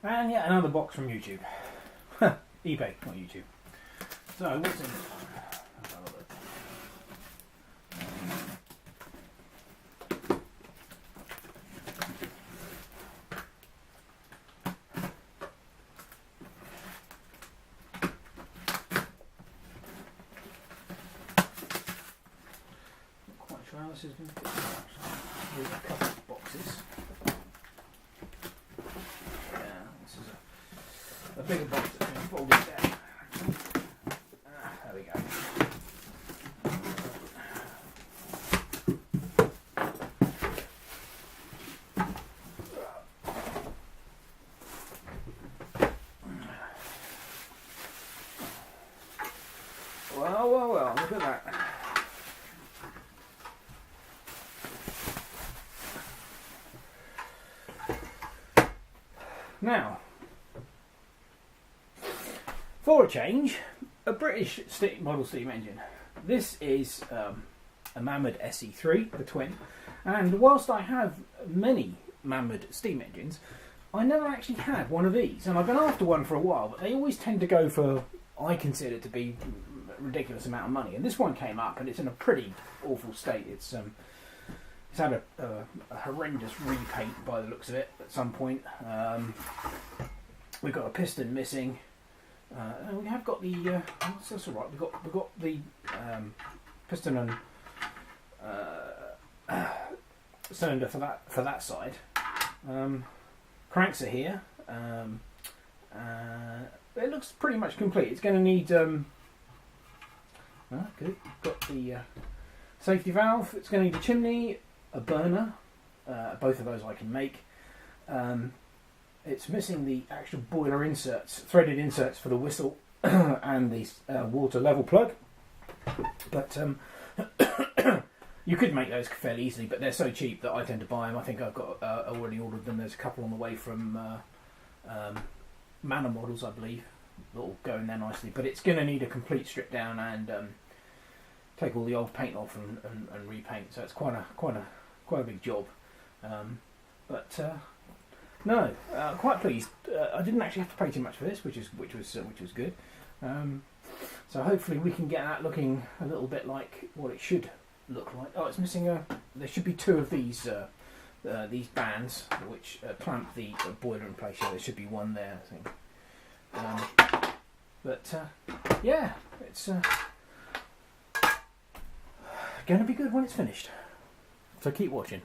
And yet another box from YouTube. eBay, not YouTube. So, what's in this one? Let's have a look. Not quite sure how this is going to fit. Here's a couple of boxes. A bigger box that's been folded down. There we go. Well, look at that. Now, for a change, a British model steam engine. This is a Mamod SE3, the twin, and whilst I have many Mamod steam engines, I never actually had one of these, and I've been after one for a while, but they always tend to go for, I consider to be, a ridiculous amount of money, and this one came up, and it's in a pretty awful state. It's had a horrendous repaint by the looks of it at some point. We've got a piston missing. We have got the. That's all right. We've got the piston and cylinder for that side. Cranks are here. It looks pretty much complete. It's going to need. Good. Got the safety valve. It's going to need a chimney, a burner. Both of those I can make. It's missing the actual boiler inserts, threaded inserts for the whistle and the water level plug. But you could make those fairly easily, but they're so cheap that I tend to buy them. I think I've got already ordered them. There's a couple on the way from Manor Models, I believe, that'll go in there nicely. But it's going to need a complete strip down and take all the old paint off and repaint. So it's quite a big job. No, quite pleased. I didn't actually have to pay too much for this, which was good. So hopefully we can get that looking a little bit like what it should look like. Oh, it's missing there should be two of these bands which clamp the boiler in place. Yeah, there should be one there, I think. Yeah, it's going to be good when it's finished. So keep watching.